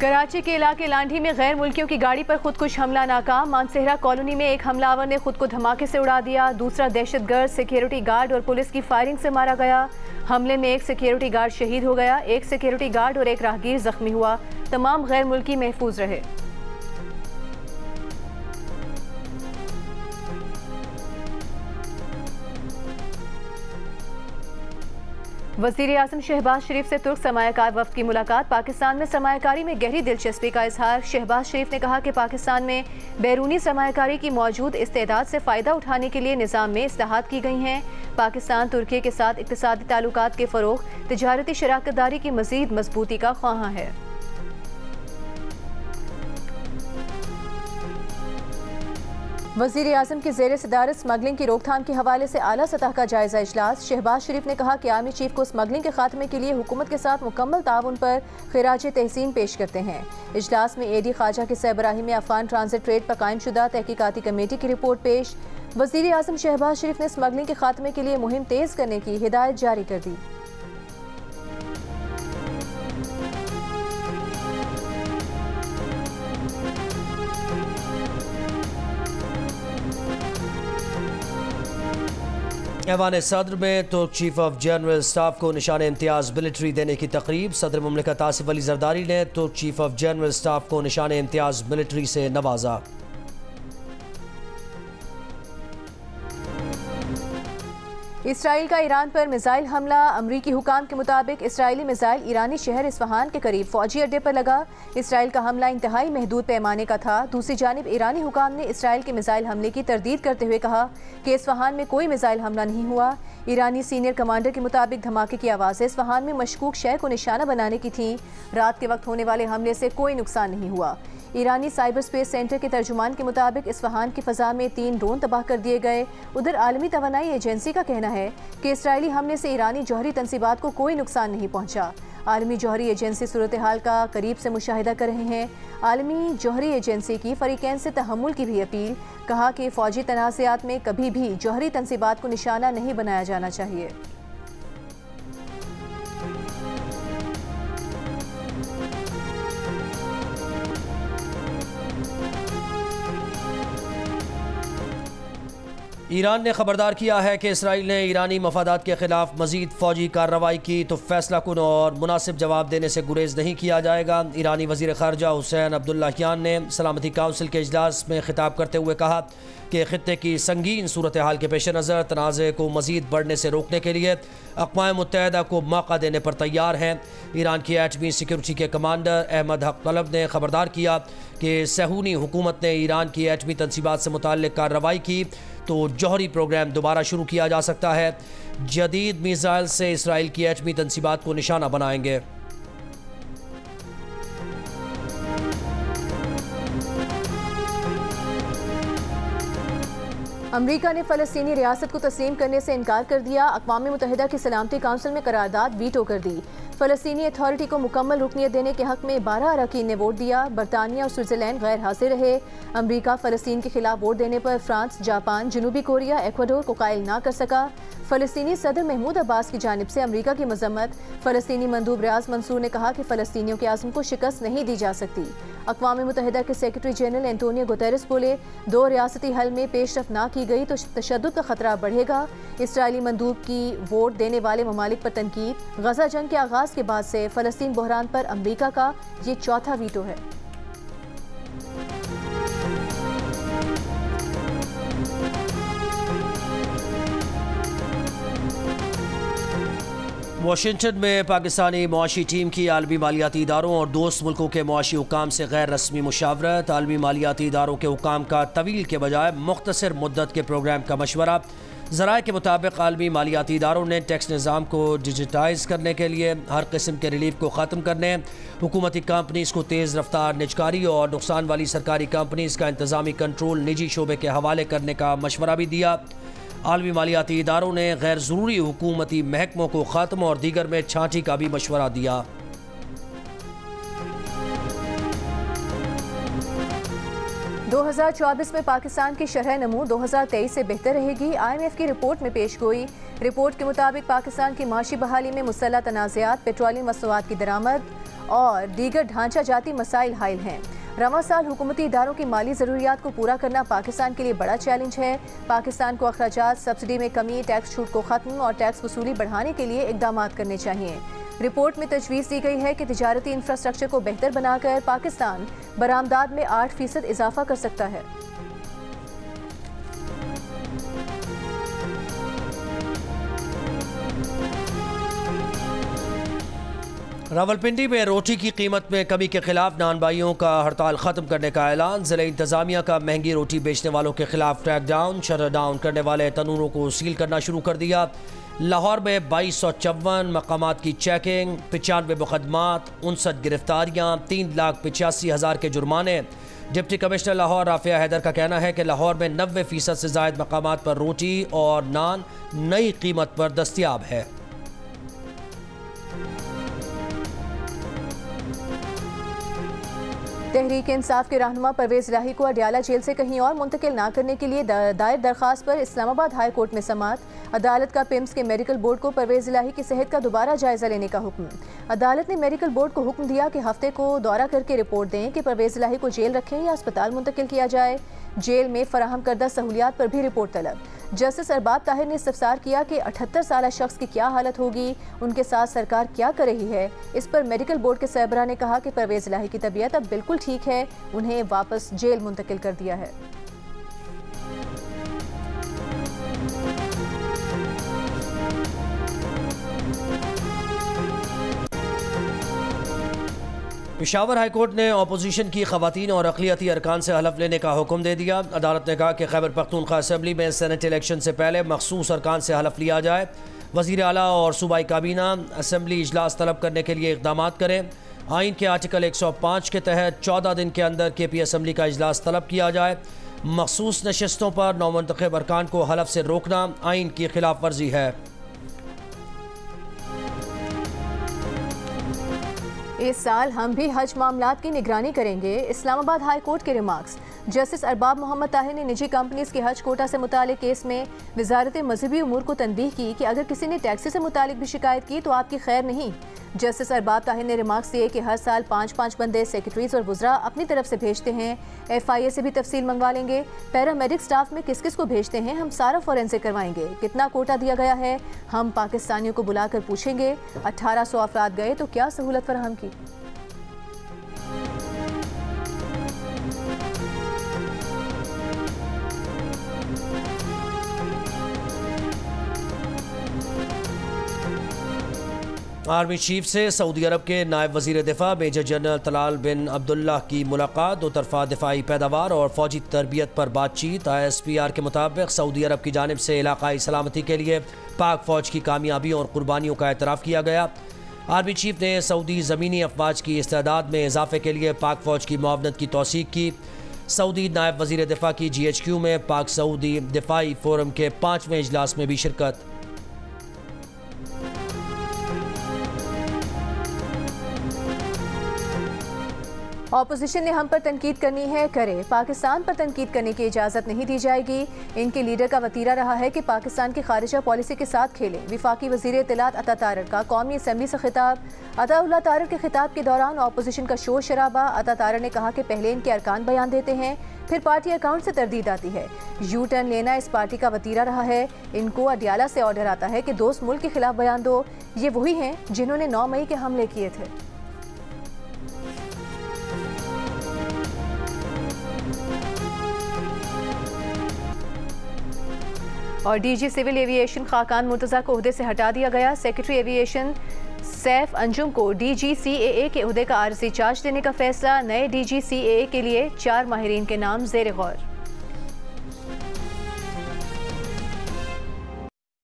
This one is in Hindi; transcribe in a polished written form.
कराची के इलाके लांढी में गैर मुल्कियों की गाड़ी पर खुदकुश हमला नाकाम। मानसेहरा कॉलोनी में एक हमलावर ने खुद को धमाके से उड़ा दिया। दूसरा दहशतगर्द सिक्योरिटी गार्ड और पुलिस की फायरिंग से मारा गया। हमले में एक सिक्योरिटी गार्ड शहीद हो गया, एक सिक्योरिटी गार्ड और एक राहगीर जख्मी हुआ। तमाम गैर मुल्की महफूज रहे। वज़ीर आज़म शहबाज शरीफ से तुर्क सरमायाकार वफ़द की मुलाकात। पाकिस्तान में सरमायाकारी में गहरी दिलचस्पी का इजहार। शहबाज शरीफ ने कहा कि पाकिस्तान में बैरूनी सरमायाकारी की मौजूद इस्तेदाद से फ़ायदा उठाने के लिए निज़ाम में इस्लाहात की गई हैं। पाकिस्तान तुर्की के साथ इक़्तिसादी ताल्लुकात के फ़रोग़, तिजारती शराकतदारी की मज़ीद मजबूती का ख्वाहां है। वज़ीर आज़म की ज़ेर सदारत स्मगलिंग की रोकथाम के हवाले से आला सतह का जायज़ा इजलास। शहबाज शरीफ ने कहा कि आर्मी चीफ को स्मगलिंग के खात्मे के लिए हुकूमत के साथ मुकम्मल ताउन पर खिराज तहसीन पेश करते हैं। इजलास में AD ख्वाजा की सरबराही में अफगान ट्रांजिट ट्रेड पर कायम शुदा तहकीकाती कमेटी की रिपोर्ट पेश। वज़ीर आज़म शहबाज शरीफ ने स्मगलिंग के खात्मे के लिए मुहिम तेज़ करने की हिदायत जारी कर दी। ऐवान सदर में तो चीफ ऑफ जनरल स्टाफ को निशान इम्तियाज़ मिलिट्री देने की तकरीब। सदर मुमलिकत आसिफ अली जरदारी ने तो चीफ ऑफ जनरल स्टाफ को निशान इम्तियाज़ मिलिट्री से नवाजा। इसराइल का ईरान पर मिसाइल हमला। अमरीकी हुकाम के मुताबिक इसराइली मिसाइल ईरानी शहर इस्फहान के करीब फौजी अड्डे पर लगा। इसराइल का हमला इंतहाई महदूद पैमाने का था। दूसरी जानिब ईरानी हुकाम ने इसराइल के मिसाइल हमले की तरदीद करते हुए कहा कि इस्फहान में कोई मिसाइल हमला नहीं हुआ। ईरानी सीनियर कमांडर के मुताबिक धमाके की आवाज़ें इस्फहान में मशकूक शय को निशाना बनाने की थीं। रात के वक्त होने वाले हमले से कोई नुकसान नहीं हुआ। ईरानी साइबर स्पेस सेंटर के तर्जुमान के मुताबिक इस्फहान की फ़ज़ा में 3 ड्रोन तबाह कर दिए गए। उधर आलमी तवानाई एजेंसी का कहना है कि इसराइली हमले से ईरानी जौहरी तंसीबात को कोई नुकसान नहीं पहुंचा। आलमी जौहरी एजेंसी सूरत हाल का करीब से मुशाहिदा कर रहे हैं। आलमी जौहरी एजेंसी की फ़रीक़ैन से तहम्मुल की भी अपील। कहा कि फ़ौजी तनाज़ात में कभी भी जौहरी तंसीबात को निशाना नहीं बनाया जाना चाहिए। ईरान ने खबरदार किया है कि इसराइल ने ईरानी मफादात के खिलाफ मजीद फौजी कार्रवाई की तो फैसला कुन और मुनासिब जवाब देने से गुरेज नहीं किया जाएगा। ईरानी वज़ीर ख़ारजा हुसैन अब्दुल्लाहियान ने सलामती काउंसिल के इजलास में खिताब करते हुए कहा कि ख़ित्ते की संगीन सूरत हाल के पेश नज़र तनाज़े को मज़ीद बढ़ने से रोकने के लिए अक़वाम मुत्तहिदा को मौका देने पर तैयार हैं। ईरान की एटमी सिक्योरिटी के कमांडर अहमद हक तलब ने खबरदार किया कि सहूनी हुकूमत ने ईरान की एटमी तनसीबात से मुताल्लिक़ कार्रवाई की तो जौहरी प्रोग्राम दोबारा शुरू किया जा सकता है। जदीद मिसाइल से इसराइल की एटमी तनसीबात को निशाना बनाएंगे। अमरीका ने फ़लस्तीनी रियासत को तस्लीम करने से इनकार कर दिया। अक़वाम मुत्तहिदा की सलामती काउंसिल में करारदाद वीटो कर दी। फ़लस्तीनी अथॉरिटी को मुकम्मल रुकनियत देने के हक़ में 12 अरकान ने वोट दिया। बरतानिया और स्विट्ज़रलैंड गैर हाजिर रहे। अमरीका फ़लस्तीन के खिलाफ वोट देने पर फ्रांस, जापान, जनूबी कोरिया, एक्वाडोर को कायल ना कर सका। फ़लस्तीनी सदर महमूद अब्बास की जानिब से अमरीका की मज़म्मत। फ़लस्तीनी मंदूब रियाज मंसूर ने कहा कि फ़लस्तीनियों के आज़म को शिकस्त नहीं दी जा सकती। अक़वाम मुत्तहिदा के सेक्रेटरी जनरल एंटोनियो गुतेरेस बोले 2 रियासती हल में पेशरफ ना की गई तो तशद्दुद का खतरा बढ़ेगा। इसराइली मंदूब की वोट देने वाले ममालिक पर तनकीद। गजा जंग के आगाज़ के बाद से फ़लस्तीन बहरान पर अमरीका का ये चौथा वीटो है। वाशिंगटन में पाकिस्तानी मुआशी टीम की आलमी मालियाती इदारों और दोस्त मुल्कों के मुआशी हुकाम से गैर रस्मी मुशावरत। आलमी मालियाती इदारों के हुकाम का तवील के बजाय मुख्तसर मुद्दत के प्रोग्राम का मशवरा। ज़राए के मुताबिक आलमी मालियाती इदारों ने टैक्स निज़ाम को डिजिटाइज़ करने के लिए हर किस्म के रिलीफ को ख़त्म करने, हुकूमती कंपनीज़ को तेज़ रफ्तार निजकारी और नुकसान वाली सरकारी कंपनीज़ का इंतज़ामी कंट्रोल निजी शोबे के हवाले करने का मशवरा भी दिया। आलमी मालियाती इदारों ने गैर ज़रूरी हुकूमती महकमों को ख़त्म और दीगर में छांटी का भी मशवरा दिया। 2024 में पाकिस्तान की शरह नमू 2023 से बेहतर रहेगी। IMF की रिपोर्ट में पेश गोई। रिपोर्ट के मुताबिक पाकिस्तान की माशी बहाली में मुसल्लह तनाज़ात, पेट्रोलियम मसनूआत की दरामद और दीगर ढांचा जाती मसाइल हाइल हैं। रवां साल हुकूमती इदारों की माली ज़रूरियात को पूरा करना पाकिस्तान के लिए बड़ा चैलेंज है। पाकिस्तान को अखराजात, सब्सिडी में कमी, टैक्स छूट को ख़त्म और टैक्स वसूली बढ़ाने के लिए इक़दाम करने चाहिए। रिपोर्ट में तजवीज़ दी गई है कि तिजारती इंफ्रास्ट्रक्चर को बेहतर बनाकर पाकिस्तान बरामदात में 8% इजाफा कर सकता है। रावलपिंडी में रोटी की कीमत में कमी के खिलाफ नान भाइयों का हड़ताल ख़त्म करने का ऐलान। ज़िला इंतज़ामिया का महंगी रोटी बेचने वालों के खिलाफ ट्रैक डाउन, शटर डाउन करने वाले तनूरों को सील करना शुरू कर दिया। लाहौर में 2254 मकामात की चेकिंग, 95 मुकदमात, 59 गिरफ्तारियाँ, 3,85,000 के जुर्माने। डिप्टी कमिश्नर लाहौर राफिया हैदर का कहना है कि लाहौर में 90% से ज़ायद मकामात पर रोटी और नान नई कीमत पर दस्तियाब है। तहरीक इंसाफ के रहनुमा परवेज़ इलाही को अडयाला जेल से कहीं और मुंतकिल ना करने के लिए दायर दरख्वास्त पर इस्लामाबाद हाई कोर्ट में समाअत। अदालत का पिम्स के मेडिकल बोर्ड को परवेज़ इलाही की सेहत का दोबारा जायजा लेने का हुक्म। अदालत ने मेडिकल बोर्ड को हुक्म दिया कि हफ्ते को दौरा करके रिपोर्ट दें कि परवेज़ इलाही को जेल रखें या अस्पताल मुंतकिल किया जाए। जेल में फराहम करदा सहूलियात पर भी रिपोर्ट तलब। जस्टिस अरबाब ताहिर ने इस्तफसार किया कि 78 साल शख्स की क्या हालत होगी, उनके साथ सरकार क्या कर रही है। इस पर मेडिकल बोर्ड के सरबराह ने कहा कि परवेज़ इलाही की तबीयत अब बिल्कुल ठीक है, उन्हें वापस जेल मुंतकिल कर दिया है। पेशावर हाई कोर्ट ने अपोजिशन की खवातीन और अक़लियती अरकान से हलफ लेने का हुक्म दे दिया। अदालत ने कहा कि खैबर पख्तूनख्वा असम्बली में सेनेट इलेक्शन से पहले मखसूस अरकान से हलफ लिया जाए। वज़ीर आला और सूबाई काबीना असम्बली इजलास तलब करने के लिए इक़दामात करें। आइन के आर्टिकल 105 के तहत 14 दिन के अंदर KP असम्बली का इजलास तलब किया जाए। मखसूस नशस्तों पर नौमुंतखब अरकान को हलफ से रोकना आइन की खिलाफ वर्जी है। इस साल हम भी हज मामलात की निगरानी करेंगे, इस्लामाबाद हाई कोर्ट के रिमार्क्स। जस्टिस अरबाब मोहम्मद ताहिर ने निजी कंपनीज के हज कोटा से मुतालिक केस में वजारत मजहबी उमूर को तनबीह की कि अगर किसी ने टैक्सी से मुतालिक भी शिकायत की तो आपकी खैर नहीं। जस्टिस अरबाब ताहिर ने रिमार्क्स दिए कि हर साल 5-5 बंदे सेक्रेटरीज और वज़रा अपनी तरफ से भेजते हैं। FIA से भी तफसील मंगवा लेंगे। पैरामेडिक स्टाफ में किस किस को भेजते हैं हम सारा फॉरेंसिक करवाएंगे। कितना कोटा दिया गया है हम पाकिस्तानियों को बुलाकर पूछेंगे। 1800 अफराद गए तो क्या सहूलत फराहम की। आर्मी चीफ से सऊदी अरब के नायब वज़ीर दिफा मेजर जनरल तलाल बिन अब्दुल्ला की मुलाकात। दो तरफा दिफाई पैदावार और फौजी तरबियत पर बातचीत। ISPR के मुताबिक सऊदी अरब की जानिब से इलाकाई सलामती के लिए पाक फ़ौज की कामयाबी और कुर्बानियों का एतराफ़ किया गया। आर्मी चीफ ने सऊदी ज़मीनी अफवाज की इस्तेदाद में इजाफे के लिए पाक फ़ौज की मुआवनत की तौसीक की। सऊदी नायब वज़ीर दिफा की GHQ में पाक सऊदी दिफाई फोरम के 5वें इजलास में भी शिरकत। ऑपोजिशन ने हम पर तनकीद करनी है, करे। पाकिस्तान पर तनकीद करने की इजाज़त नहीं दी जाएगी। इनके लीडर का वतीरा रहा है कि पाकिस्तान की खारिजा पॉलिसी के साथ खेलें। विफाकी वज़ीर इत्तलात अता तारर का कौमी असम्बली से खिताब। अताउल्लाह तारर के खिताब के दौरान ऑपोजिशन का शोर शराबा। अता तारर ने कहा कि पहले इनके अरकान बयान देते हैं, फिर पार्टी अकाउंट से तरदीद आती है। यू टर्न लेना इस पार्टी का वतीरा रहा है। इनको अडयाला से ऑर्डर आता है कि दोस्त मुल्क के खिलाफ बयान दो। ये वही हैं जिन्होंने 9 मई के हमले किए थे। और DG civil aviation Khaqan Murtaza को ओहदे से हटा दिया गया। सेक्रेटरी एविएशन सैफ अंजुम को DG CAA के ओहदे का आरज़ी चार्ज देने का फैसला। नए DG CAA के लिए 4 माहिरीन के नाम ज़ेर गौर।